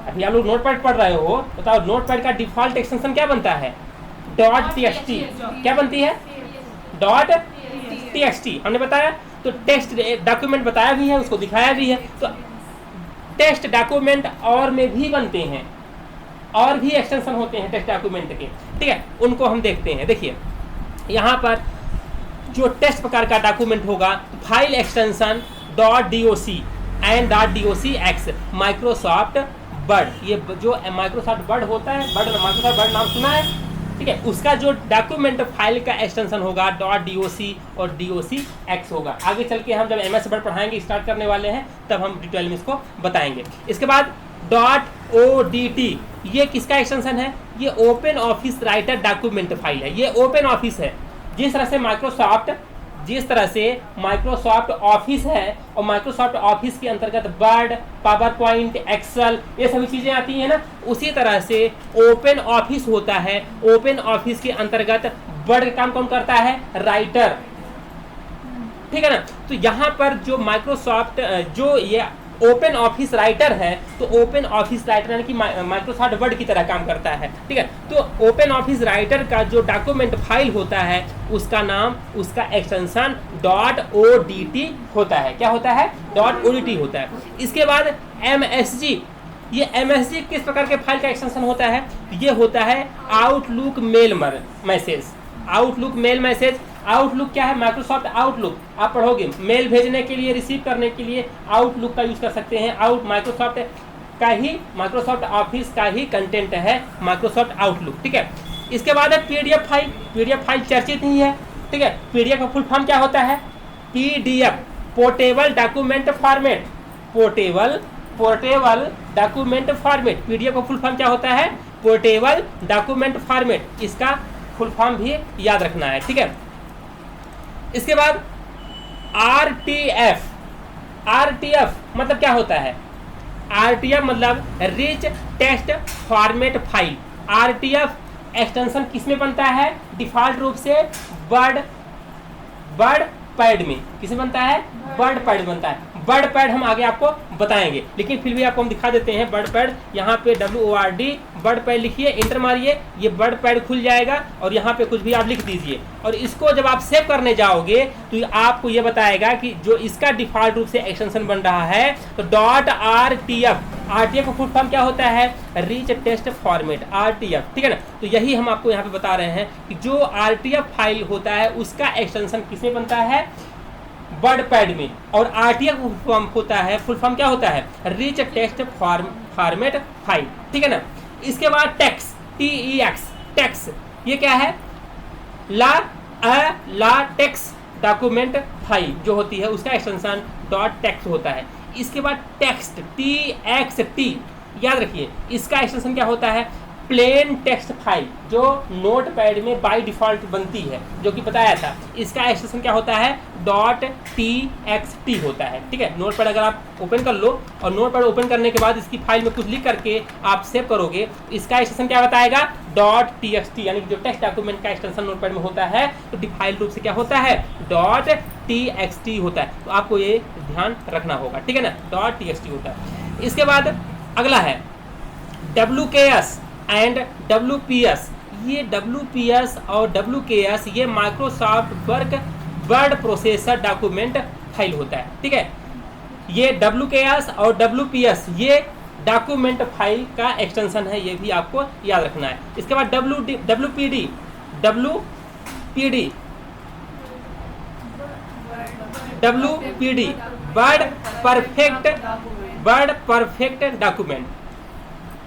अभी आप लोग नोटपैड पढ़ रहे हो, बताओ नोटपैड का डिफ़ॉल्ट एक्सटेंशन क्या बनता है, .txt क्या बनती है, .txt हमने बताया। तो टेक्स्ट डॉक्यूमेंट बताया भी है, उसको दिखाया भी है। तो टेक्स्ट डॉक्यूमेंट और में भी बनते हैं, और भी एक्सटेंशन होते हैं टेक्स्ट डॉक्यूमेंट के, ठीक है, उनको हम देखते हैं। देखिए यहाँ पर जो टेक्स्ट प्रकार का डॉक्यूमेंट होगा, file extension .doc and .docx Microsoft word, ये जो माइक्रोसॉफ्ट वर्ड होता है, माइक्रोसॉफ्ट वर्ड नाम सुना है, ठीक है, उसका जो डॉक्यूमेंट फाइल का एक्सटेंशन होगा .doc और .docx होगा। आगे चल के हम जब MS वर्ड पढ़ाएंगे, स्टार्ट करने वाले हैं, तब हम डिटेल में इसको बताएंगे। इसके बाद .odt, ये किसका एक्सटेंशन है? ये open office writer document file है। ये ओपन ऑफिस है। जिस तरह से माइक्रोसॉफ्ट ऑफिस है, और माइक्रोसॉफ्ट ऑफिस के अंतर्गत वर्ड, पावर पॉइंट, एक्सेल, ये सभी चीज़ें आती हैं ना, उसी तरह से ओपन ऑफिस होता है। ओपन ऑफिस के अंतर्गत वर्ड का काम कौन करता है? राइटर, ठीक है ना। तो यहाँ पर जो माइक्रोसॉफ्ट जो ये ओपन ऑफिस राइटर है, तो ओपन ऑफिस राइटर यानी कि माइक्रोसॉफ्ट वर्ड की तरह काम करता है, ठीक है। तो ओपन ऑफिस राइटर का जो डॉक्यूमेंट फाइल होता है, उसका नाम, उसका एक्सटेंशन .odt होता है। क्या होता है? .odt होता है। इसके बाद MSG, ये MSG किस प्रकार के फाइल का एक्सटेंशन होता है? ये होता है Outlook mail message. Outlook mail message, Outlook क्या है? माइक्रोसॉफ्ट आउटलुक, आप पढ़ोगे मेल भेजने के लिए, रिसीव करने के लिए आउटलुक का यूज कर सकते हैं। माइक्रोसॉफ्ट ऑफिस का ही कंटेंट है माइक्रोसॉफ्ट आउटलुक, ठीक है। इसके बाद है PDF फाइल। PDF फाइल चर्चित ही है, ठीक है। PDF का फुल फॉर्म क्या होता है? PDF, portable document format. Portable document format, PDF का फुल फॉर्म क्या होता है? Portable document format. इसका फुल फॉर्म भी याद रखना है, ठीक है। इसके बाद RTF मतलब क्या होता है? RTF मतलब rich text format file. RTF extension किसमें बनता है? डिफॉल्ट रूप से वर्ड पैड में। किसमें बनता है? वर्ड पैड बनता है। वर्ड पैड हम आगे आपको बताएंगे, लेकिन फिर भी आपको हम दिखा देते हैं वर्ड पैड। यहाँ पे WORD वर्ड पैड लिखिए, इंटर मारिए, ये वर्ड पैड खुल जाएगा, और यहाँ पे कुछ भी आप लिख दीजिए, और इसको जब आप सेव करने जाओगे तो आपको ये बताएगा कि जो इसका डिफॉल्ट रूप से एक्सटेंशन बन रहा है, तो .RTF का फुल फॉर्म क्या होता है? रिच टेक्स्ट फॉर्मेट, RTF, ठीक है ना। तो यही हम आपको यहाँ पे बता रहे हैं कि जो RTF फाइल होता है, उसका एक्सटेंशन किसमें बनता है? वर्ड पैड में। और RTF होता है, फुल फॉर्म क्या होता है? रिच टेक्स्ट फॉर्मेट फाइल, ठीक है ना। इसके बाद टेक्स, TEX, टेक्स, ये क्या है? टेक्स डॉक्यूमेंट फाइल जो होती है, उसका एक्सटेंशन .text होता है। इसके बाद टेक्स्ट, TXT, याद रखिए, इसका एक्सटेंशन क्या होता है? प्लेन टेक्स्ट फाइल, जो नोटपैड में बाय डिफॉल्ट बनती है, जो कि बताया था। इसका एक्सटेंशन क्या होता है? .txt होता है, ठीक है। नोटपैड अगर आप ओपन कर लो, और नोटपैड ओपन करने के बाद इसकी फाइल में कुछ लिख करके आप सेव करोगे, इसका एक्सटेंशन क्या बताएगा? .txt, यानी कि जो टेक्स्ट डॉक्यूमेंट का एक्सटेंशन नोटपैड में होता है, तो डिफॉल्ट रूप से क्या होता है? .txt होता है। तो आपको ये ध्यान रखना होगा, ठीक है ना, .txt होता है। इसके बाद अगला है WKS एंड WPS। ये WPS और WKS ये Microsoft word processor document file होता है, ठीक है। ये WKS और WPS ये डॉक्यूमेंट फाइल का एक्सटेंशन है, ये भी आपको याद रखना है। इसके बाद WPD वर्ड परफेक्ट डॉक्यूमेंट,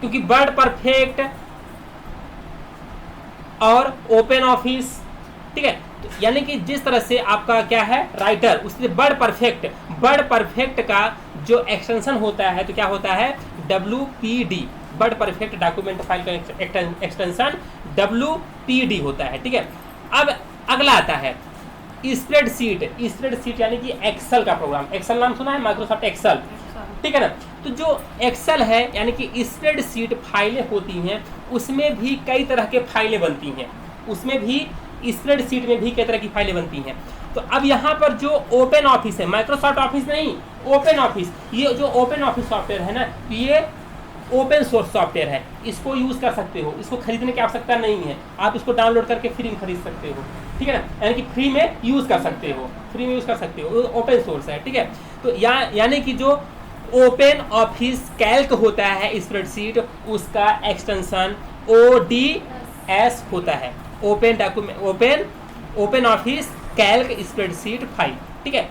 क्योंकि वर्ड परफेक्ट और ओपन ऑफिस, ठीक है, तो यानी कि जिस तरह से आपका क्या है? राइटर, उससे वर्ड परफेक्ट का जो एक्सटेंशन होता है, तो क्या होता है? WPD, word perfect document file का एक्सटेंशन WPD होता है, ठीक है। अब अगला आता है स्प्रेडशीट यानी कि एक्सेल का प्रोग्राम। एक्सेल नाम सुना है? माइक्रोसॉफ्ट एक्सेल, ठीक है ना। तो जो एक्सेल है यानी कि स्प्रेडशीट फाइलें होती हैं, उसमें भी कई तरह के फाइलें बनती हैं, उसमें भी स्प्रेडशीट में भी कई तरह की फाइलें बनती हैं। तो अब यहाँ पर जो ओपन ऑफिस है, माइक्रोसॉफ्ट ऑफिस नहीं, ओपन ऑफिस, ये जो ओपन ऑफिस सॉफ्टवेयर है ना, ये ओपन सोर्स सॉफ्टवेयर है, इसको यूज़ कर सकते हो, इसको खरीदने की आवश्यकता नहीं है, आप इसको डाउनलोड करके फ्री में खरीद सकते हो, ठीक है ना, यानी कि फ्री में यूज़ कर सकते हो, ओपन सोर्स है, ठीक है। तो यानी कि जो ओपन ऑफिस कैल्क होता है स्प्रेडशीट, उसका एक्सटेंशन ODS होता है, open open office Calc spreadsheet file, ठीक है।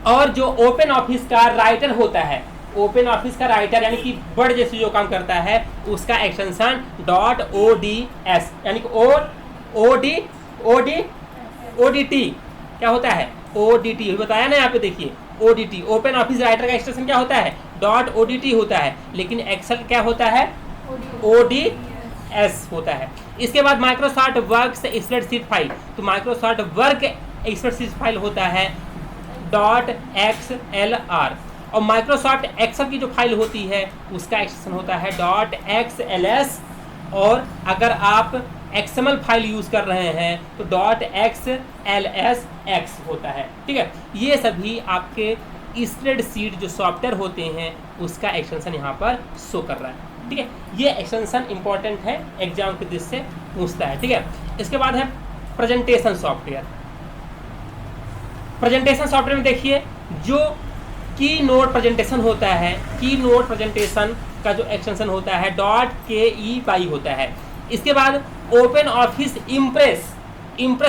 और जो ओपन ऑफिस का राइटर होता है, ओपन ऑफिस का राइटर यानी कि वर्ड जैसे जो काम करता है, उसका एक्सटेंशन .ods यानी कि ओडीटी क्या होता है, ओडीटी बताया ना यहाँ पे, देखिए ओडीटी ओपन ऑफिस राइटर का एक्सटेंशन क्या होता है, .odt होता है, लेकिन एक्सेल क्या होता है, ODS होता है। इसके बाद माइक्रोसॉफ्ट वर्क स्प्रेडशीट फाइल, तो माइक्रोसॉफ्ट वर्क स्प्रेडशीट फाइल होता है .xlr, और माइक्रोसॉफ्ट एक्सेल की जो फाइल होती है उसका एक्सटेंशन होता है .xls, और अगर आप XML फाइल यूज कर रहे हैं तो .xlsx होता है, ठीक है। ये सभी आपके स्प्रेडशीट जो सॉफ्टवेयर होते हैं उसका एक्सटेंशन यहाँ पर शो कर रहा है, ठीक है। ये एक्सटेंशन इंपॉर्टेंट है, एग्जाम के दृष्टि से पूछता है, ठीक है। इसके बाद है प्रेजेंटेशन सॉफ्टवेयर। प्रेजेंटेशन सॉफ्टवेयर में देखिए जो की नोट प्रेजेंटेशन होता है, की नोट प्रेजेंटेशन का जो एक्सटेंशन होता है .key होता है। इसके बाद ओपन ऑफिस इम्प्रेस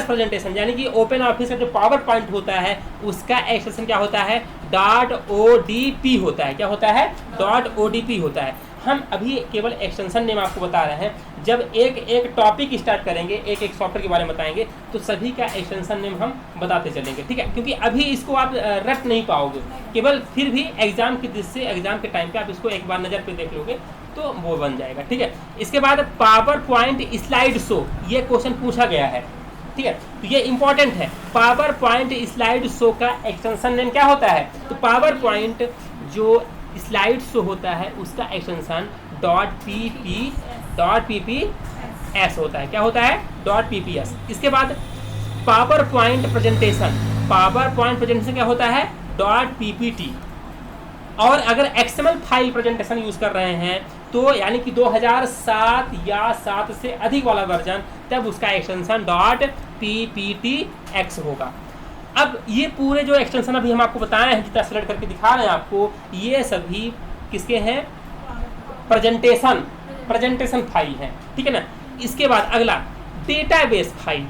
प्रेजेंटेशन यानी कि ओपन ऑफिस का जो पावर पॉइंट होता है उसका एक्सटेंशन क्या होता है, .odp होता है, क्या होता है, .odp होता है। हम अभी केवल एक्सटेंशन नेम आपको बता रहे हैं, जब एक एक टॉपिक स्टार्ट करेंगे, एक एक सॉफ्टवेयर के बारे में बताएंगे तो सभी का एक्सटेंशन नेम हम बताते चलेंगे, ठीक है। क्योंकि अभी इसको आप रट नहीं पाओगे, केवल फिर भी एग्जाम की दृष्टि से एग्जाम के टाइम पे आप इसको एक बार नज़र पे देख लोगे तो वो बन जाएगा, ठीक है। इसके बाद पावर पॉइंट स्लाइड शो, ये क्वेश्चन पूछा गया है, ठीक है, तो ये इंपॉर्टेंट है। पावर पॉइंट स्लाइड शो का एक्सटेंशन नेम क्या होता है, तो पावर पॉइंट जो स्लाइड शो होता है उसका एक्सटेंशन .pps होता है, क्या होता है, .pps। इसके बाद पावर पॉइंट प्रेजेंटेशन क्या होता है, .ppt। और अगर XML फाइल प्रेजेंटेशन यूज कर रहे हैं तो यानी कि 2007 या 7 से अधिक वाला वर्जन, तब उसका एक्सटेंशन .pptx होगा। अब ये पूरे जो एक्सटेंशन अभी हम आपको बताए हैं, जितना सेलेक्ट करके दिखा रहे हैं आपको, ये सभी किसके हैं, प्रेजेंटेशन फाइल है, ठीक है ना। इसके बाद अगला डेटाबेस फाइल,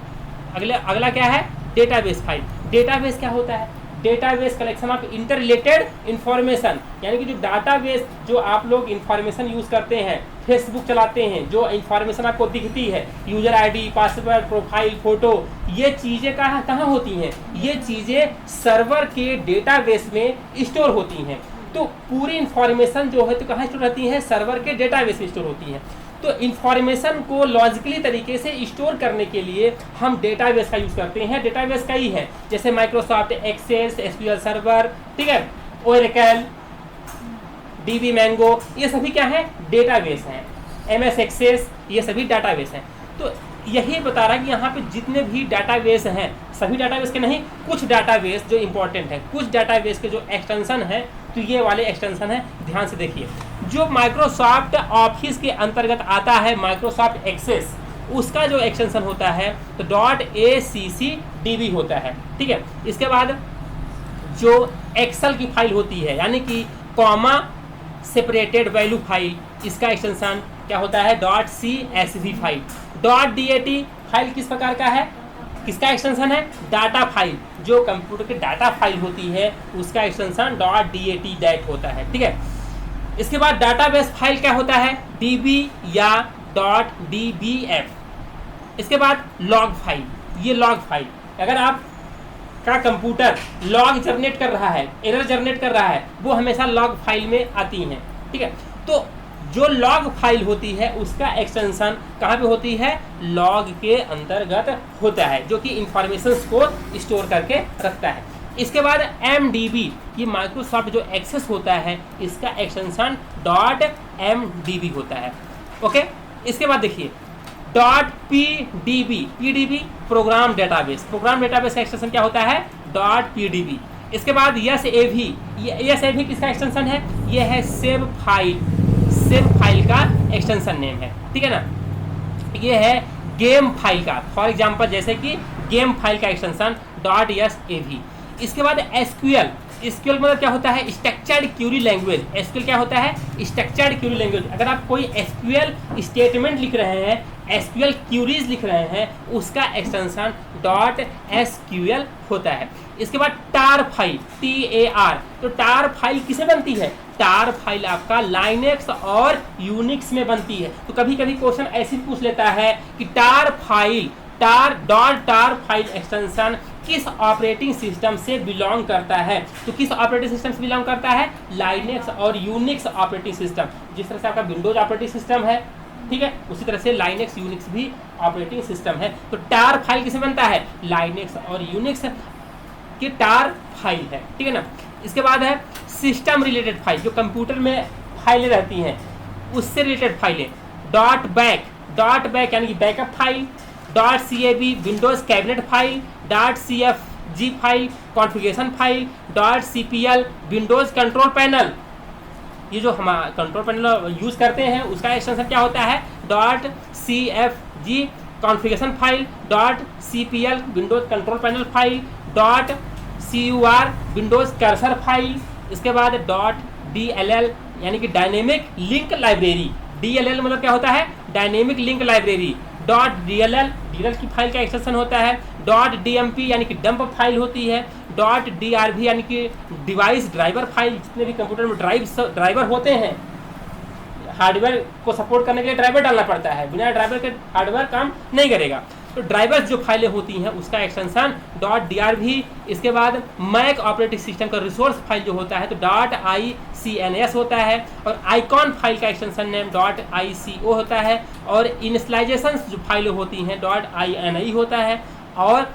अगला क्या है, डेटाबेस फाइल। डेटाबेस क्या होता है, database collection of inter related information, यानी कि जो डाटाबेस जो आप लोग इंफॉर्मेशन यूज करते हैं, फेसबुक चलाते हैं, जो इंफॉर्मेशन आपको दिखती है, user ID, password, profile, photo, ये चीज़ें कहाँ होती हैं, ये चीज़ें सर्वर के डेटाबेस में स्टोर होती हैं। तो पूरी इंफॉर्मेशन जो है तो कहाँ स्टोर रहती है, सर्वर के डेटाबेस में स्टोर होती है। तो इंफॉर्मेशन को लॉजिकली तरीके से स्टोर करने के लिए हम डेटाबेस का यूज़ करते हैं। डेटाबेस कई है, जैसे माइक्रोसॉफ्ट एक्सेस, SQL सर्वर, ठीक है, ओरेकल, DB मैंगो, ये सभी क्या है, डेटाबेस हैं। MS एक्सेस, ये सभी डेटाबेस हैं। तो यही बता रहा है कि यहाँ पे जितने भी डाटाबेस हैं, सभी डाटाबेस के नहीं, कुछ डाटाबेस जो इंपॉर्टेंट है, कुछ डाटाबेस के जो एक्सटेंशन है, तो ये वाले एक्सटेंशन है, ध्यान से देखिए। जो माइक्रोसॉफ्ट ऑफिस के अंतर्गत आता है, माइक्रोसॉफ्ट एक्सेस, उसका जो एक्सटेंशन होता है तो .accdb होता है, ठीक है। इसके बाद जो एक्सेल की फाइल होती है, यानी कि कॉमा सेपरेटेड वैल्यू फाइल, इसका एक्सटेंशन क्या होता है, .csv फाइल। .dat फाइल किस प्रकार का है, किसका एक्सटेंशन है, डाटा फाइल, जो कंप्यूटर की डाटा फाइल होती है उसका एक्सटेंशन .dat होता है, ठीक है। इसके बाद डाटाबेस फाइल क्या होता है, DB या .dbf। इसके बाद लॉग फाइल, ये लॉग फाइल, अगर आप का कंप्यूटर लॉग जनरेट कर रहा है, एरर जनरेट कर रहा है, वो हमेशा लॉग फाइल में आती हैं, ठीक है। तो जो लॉग फाइल होती है उसका एक्सटेंशन कहाँ पे होती है, लॉग के अंतर्गत होता है, जो कि इंफॉर्मेशंस को स्टोर करके रखता है। इसके बाद MDB, ये माइक्रोसॉफ्ट जो एक्सेस होता है इसका एक्सटेंशन .mdb होता है, ओके। इसके बाद देखिए .pdb प्रोग्राम डेटाबेस का एक्सटेंशन क्या होता है, .pdb। इसके बाद SAV किसका एक्सटेंशन है, ये है सेव फाइल का एक्सटेंशन नेम है, ठीक है ना। ये है गेम फाइल का, फॉर एग्जांपल जैसे कि गेम फाइल का एक्सटेंशन .sav। इसके बाद SQL एसक्यूएल मतलब क्या होता है? Structured Curie language. एसक्यूएल क्या होता है? Structured Curie language. अगर आप कोई एसक्यूएल स्टेटमेंट लिख रहे हैं, एसक्यूएल क्यूरीज लिख रहे हैं, उसका एक्सटेंशन डॉट एसक्यूएल होता है। इसके बाद टार फाइल, TAR, तो टार फाइल किसे बनती है? टार फाइल आपका लाइनेक्स और यूनिक्स में बनती है। तो कभी कभी क्वेश्चन ऐसे पूछ लेता है कि tar file, tar file extension किस ऑपरेटिंग सिस्टम से बिलोंग करता है? तो किस ऑपरेटिंग सिस्टम से बिलोंग करता है? लाइनेक्स और यूनिक्स ऑपरेटिंग सिस्टम। जिस तरह से आपका विंडोज ऑपरेटिंग सिस्टम है, ठीक है, उसी तरह से लाइनेक्स यूनिक्स भी ऑपरेटिंग सिस्टम है। तो टार फाइल किसे बनता है? लाइनेक्स और यूनिक्स की टार फाइल है, ठीक है ना। इसके बाद है सिस्टम रिलेटेड फाइल, जो कंप्यूटर में फाइलें रहती हैं उससे रिलेटेड फाइलें। डॉट बैक यानी कि backup file, .CAB Windows cabinet file, .CFG file configuration file, .CPL Windows control panel. ये जो हम कंट्रोल पैनल यूज करते हैं उसका एक्सटेंशन क्या होता है? .CFG configuration file, .CPL Windows control panel file, .CUR Windows cursor file. इसके बाद .DLL यानी कि डायनेमिक लिंक लाइब्रेरी। DLL मतलब क्या होता है? Dynamic link library. .DLL की फाइल का एक्सटेंशन होता है। .DMP यानी कि डंप फाइल होती है। .DRV यानी कि डिवाइस ड्राइवर फाइल। जितने भी कंप्यूटर में ड्राइवर होते हैं, हार्डवेयर को सपोर्ट करने के लिए ड्राइवर डालना पड़ता है, बिना ड्राइवर के हार्डवेयर काम नहीं करेगा। तो ड्राइवर्स जो फाइलें होती हैं उसका एक्सटेंशन .DRV। इसके बाद मैक ऑपरेटिंग सिस्टम का रिसोर्स फाइल जो होता है तो .ICNS होता है। और आइकॉन फाइल का एक्सटेंशन नेम .ICO होता है। और इनिशलाइजेशन जो फाइलें होती हैं .INI होता है। और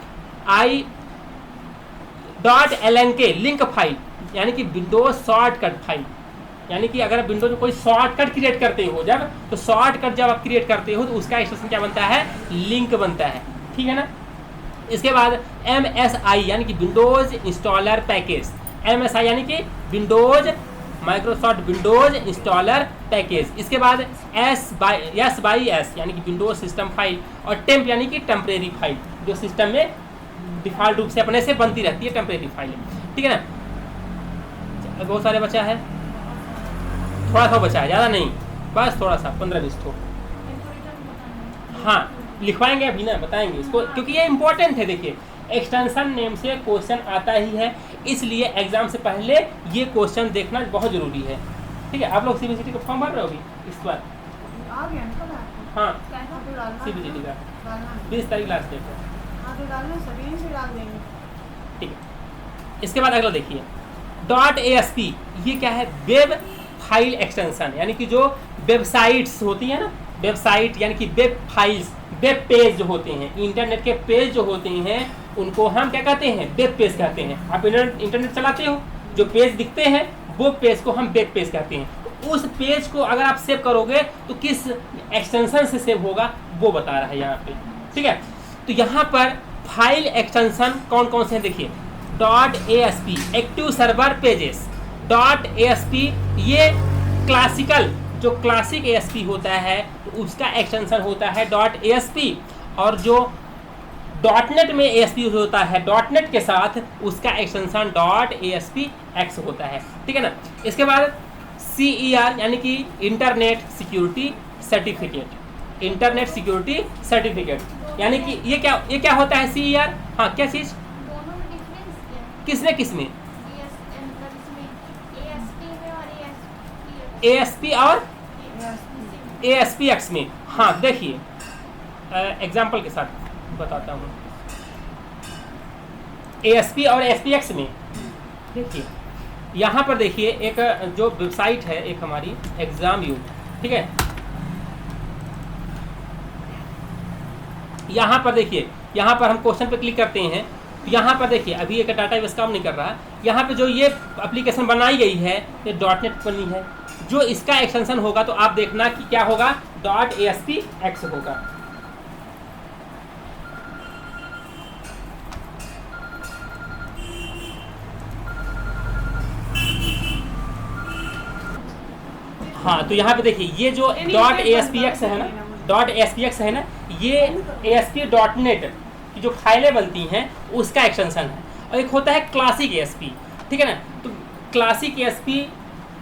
.LNK लिंक फाइल यानी कि विंडोज शॉर्टकट फाइल। यानी कि अगर आप विंडोज में कोई शॉर्टकट क्रिएट करते हो जब, तो शॉर्टकट जब आप क्रिएट करते हो तो उसका एक्सटेंशन क्या बनता है? लिंक बनता है, ठीक है ना। इसके बाद MSI यानी कि विंडोज इंस्टॉलर पैकेज। MSI यानी कि Windows Microsoft Windows installer package. इसके बाद SYS यानी कि विंडोज सिस्टम फाइल। और टेम्प यानी कि टेम्परेरी फाइल, जो सिस्टम में डिफॉल्ट रूप से अपने से बनती रहती है, टेम्परेरी फाइल, ठीक है ना। बहुत सारे बचा है, थोड़ा सा बचा है, ज़्यादा नहीं, बस थोड़ा सा 15-20 ठो। हाँ, लिखवाएंगे अभी ना, बताएंगे इसको, क्योंकि ये इंपॉर्टेंट है। देखिए, एक्सटेंशन नेम से क्वेश्चन आता ही है, इसलिए एग्जाम से पहले ये क्वेश्चन देखना बहुत जरूरी है, ठीक है। आप लोग CBCT का फॉर्म भर रहे हो अभी इस बार? हाँ, CBCT का 20 तारीख लास्ट डेट है, ठीक है। इसके बाद अगला देखिए .ASP, ये क्या है? वेब फाइल एक्सटेंशन, यानी कि जो वेबसाइट्स होती है ना, वेबसाइट यानी कि वेब फाइल्स, वेब पेज जो होते हैं, इंटरनेट के पेज जो होते हैं उनको हम क्या कहते हैं? वेब पेज कहते हैं। आप इंटरनेट चलाते हो, जो पेज दिखते हैं वो पेज को हम वेब पेज कहते हैं। उस पेज को अगर आप सेव करोगे तो किस एक्सटेंशन से सेव होगा वो बता रहा है यहाँ पे, ठीक है। तो यहाँ पर फाइल एक्सटेंशन कौन कौन से हैं देखिए। .ASP active server pages. .ASP ये क्लासिकल, जो क्लासिक ASP होता है तो उसका एक्सटेंशन होता है .ASP। और जो .NET में ASP होता है, .NET के साथ उसका एक्सटेंशन .ASPX होता है, ठीक है ना। इसके बाद CER यानी कि internet security certificate. Internet security certificate यानी कि ये क्या होता है? CER, हाँ, क्या चीज़? किसमें? ASP और ASPX में। हाँ, देखिए एग्जाम्पल के साथ बताता हूँ। ASP और ASPX में देखिए, यहाँ पर देखिए एक जो वेबसाइट है, एक हमारी एग्जाम.U, ठीक है। यहाँ पर देखिए, यहाँ पर हम क्वेश्चन पे क्लिक करते हैं, यहाँ पर देखिए अभी एक डाटा बेस काम नहीं कर रहा। यहाँ पे जो ये एप्लीकेशन बनाई गई है ये .NET बनी है। जो इसका एक्सटेंशन होगा तो आप देखना कि क्या होगा? .ASPX होगा। हाँ, तो यहाँ पे देखिए ये जो .ASPX है ना, .ASPX है ना, ये ASP.NET की जो फाइलें बनती हैं उसका एक्सटेंशन है। और एक होता है क्लासिक ASP। ठीक है ना। तो क्लासिक ASP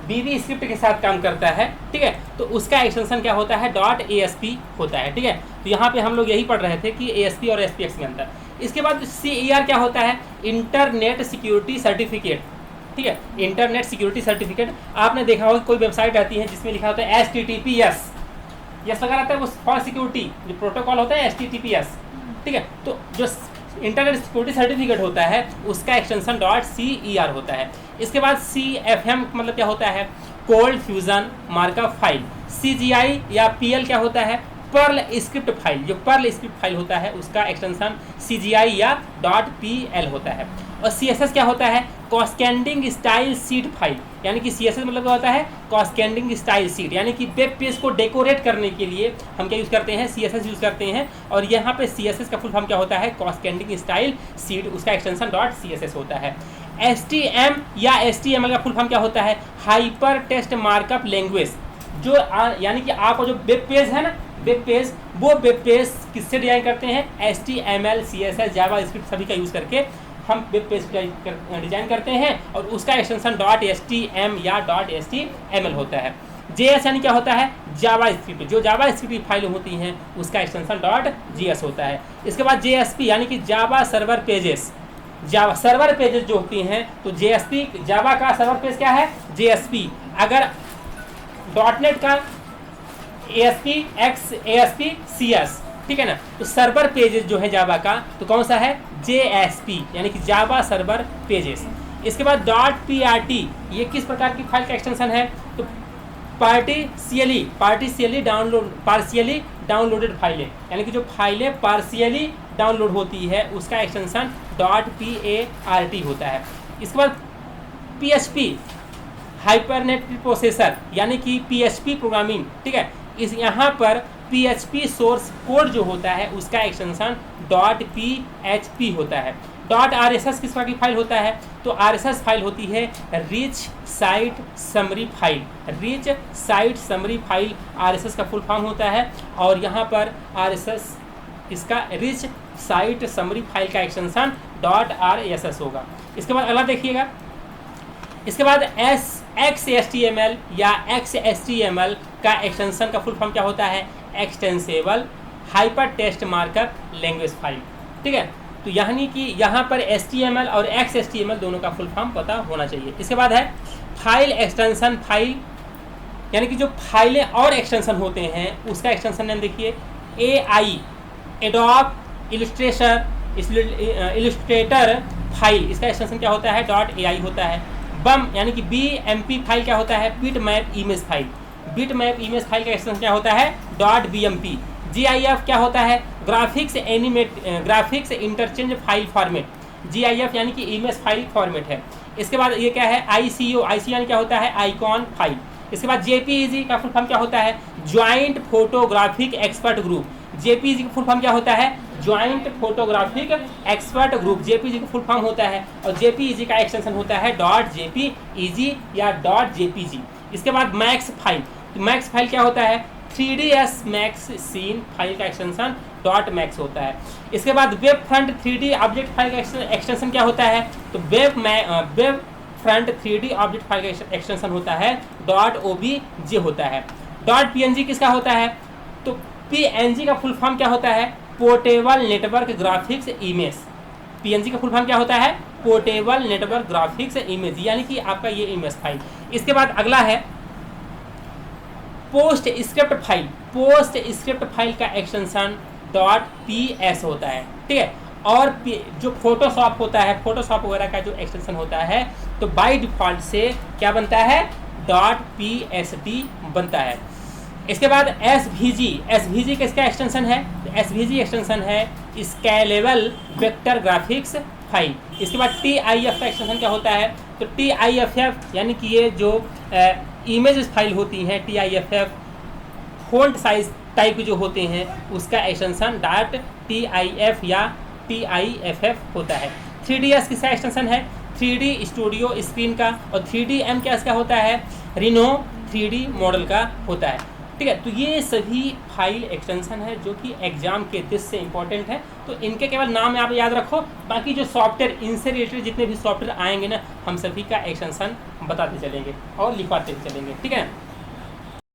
VB स्क्रिप्ट के साथ काम करता है, ठीक है, तो उसका एक्सटेंशन क्या होता है, .ASP होता है, ठीक है। तो यहाँ पे हम लोग यही पढ़ रहे थे कि ASP और SPX में अंतर। इसके बाद CER क्या होता है, इंटरनेट सिक्योरिटी सर्टिफिकेट, ठीक है, इंटरनेट सिक्योरिटी सर्टिफिकेट। आपने देखा होगा कोई वेबसाइट आती है जिसमें लिखा होता है HTTPS, यस लगा रहता है, वो फॉर सिक्योरिटी जो प्रोटोकॉल होता है HTTPS, ठीक है। तो जो इंटरनेट सिक्योरिटी सर्टिफिकेट होता है उसका एक्सटेंशन .CER होता है। इसके बाद CFM मतलब क्या होता है, cold fusion markup file. CGI या PL क्या होता है, पर्ल स्क्रिप्ट फाइल। जो पर्ल स्क्रिप्ट फाइल होता है उसका एक्सटेंशन CGI या .PL होता है। और CSS क्या होता है, कॉस्केंडिंग स्टाइल सीट फाइल, यानी कि CSS मतलब क्या होता है, कॉस्केंडिंग स्टाइल सीट, यानी कि वेब पेज को डेकोरेट करने के लिए हम क्या यूज़ करते हैं, CSS यूज़ करते हैं। और यहाँ पे CSS का फुल फॉर्म क्या होता है, कॉस्केंडिंग स्टाइल सीट, उसका एक्सटेंशन .CSS होता है। STM या HTML का फुल फॉर्म क्या होता है, हाइपर टेक्स्ट मार्कअप लैंग्वेज। जो यानी कि आपका जो वेब पेज है ना, वेब पेज, वो वेब पेज किससे डिजाइन करते हैं, HTML CSS जावास्क्रिप्ट सभी का यूज़ करके हम वेब पेज डिजाइन करते हैं, और उसका एक्सटेंशन .htm या .html होता है। JS यानी क्या होता है, जावास्क्रिप्ट। जो जावास्क्रिप्ट फाइलें होती हैं उसका एक्सटेंशन .js होता है। इसके बाद JSP यानी कि Java server pages. Java server pages जो होती हैं तो JSP, जावा का सर्वर पेज क्या है, JSP। अगर .NET का ASP CS, ठीक है ना। तो सर्वर पेजेस जो है जावा का, तो कौन सा है, JSP यानी कि जावा सर्वर पेजेस। इसके बाद .PRT, ये किस प्रकार की फाइल का एक्सटेंशन है, तो पार्टिशियली डाउनलोडेड फाइलें, यानी कि जो फाइलें पार्शियली डाउनलोड होती है उसका एक्सटेंशन .PART होता है। इसके बाद PHP हाइपरनेट प्रोसेसर, यानी कि PHP प्रोग्रामिंग, ठीक है। इस यहाँ पर PHP सोर्स कोड जो होता है उसका एक्सटेंशन .PHP होता है। .RSS किस प्रकार की फाइल होता है, तो RSS फाइल होती है rich site summary file. Rich site summary file RSS का फुल फॉर्म होता है, और यहाँ पर RSS इसका रिच साइट समरी फाइल का एक्सटेंशन .RSS होगा। इसके बाद अगला देखिएगा, इसके बाद XHTML या XHTML का एक्सटेंशन का फुल फॉर्म क्या होता है, एक्सटेंसेबल hyper text markup language file, ठीक है। तो यानी कि यहाँ पर HTML और XHTML दोनों का फुल फॉर्म पता होना चाहिए। इसके बाद है फाइल एक्सटेंशन फाइल, यानी कि जो फाइलें और एक्सटेंशन होते हैं उसका एक्सटेंशन नेम देखिए, AI एडोब इलस्ट्रेटर फाइल, इसका एक्सटेंशन क्या होता है, .AI होता है। बम यानी कि BMP फाइल क्या होता है, bit map image file. Bit map image file का एक्सटेंशन क्या होता है, .BMP। GIF क्या होता है, graphics interchange file format. GIF यानी कि इमेज फाइल फॉर्मेट है। इसके बाद ये क्या है, ICO यानी क्या होता है, आइकॉन फाइल। इसके बाद JPEG का फुल फॉर्म क्या होता है, joint photographic expert group. JPEG का फुल फॉर्म क्या होता है, joint photographic expert group. JPEG का फुल फॉर्म होता है, और JPEG का एक्सटेंशन होता है .JPEG या .JPG। इसके बाद मैक्स फाइल, तो मैक्स फाइल क्या होता है, 3ds मैक्स सीन फाइल का एक्सटेंशन .max होता है। इसके बाद web front 3D object file का एक्सटेंशन क्या होता है, तो web front 3D object file का एक्सटेंशन होता है .obj होता है। .png किसका होता है, तो PNG का फुल फॉर्म क्या होता है, portable network graphics image. PNG का फुल फॉर्म क्या होता है, पोर्टेबल नेटवर्क ग्राफिक्स इमेज, यानी कि आपका ये इमेज फाइल। इसके बाद अगला है post script file. Post script file का एक्सटेंशन .ps होता है, ठीक है। और जो फोटोशॉप होता है, फोटोशॉप वगैरह का जो एक्सटेंशन होता है, तो बाय डिफॉल्ट से क्या बनता है, .psd बनता है। इसके बाद SVG किसका एक्सटेंशन है, तो SVG एक्सटेंशन है स्केलेबल वेक्टर ग्राफिक्स फाइल। इसके बाद TIF का एक्सटेंशन क्या होता है, तो TIFF यानी कि ये जो इमेज फाइल होती हैं TIFF, फोल्ट साइज टाइप जो होते हैं उसका एक्सटेंशन .TIF या TIFF होता है। 3ds किसका एक्सटेंशन है, 3D स्टूडियो स्क्रीन का। और 3DM क्या इसका होता है, रिनो 3D मॉडल का होता है। ठीक है। तो ये सभी फाइल एक्सटेंशन है जो कि एग्जाम के दृष्टि से इंपॉर्टेंट है, तो इनके केवल नाम आप याद रखो, बाकी जो सॉफ्टवेयर इनसे रिलेटेड जितने भी सॉफ्टवेयर आएंगे ना, हम सभी का एक्सटेंशन बताते चलेंगे और लिखवाते चलेंगे, ठीक है।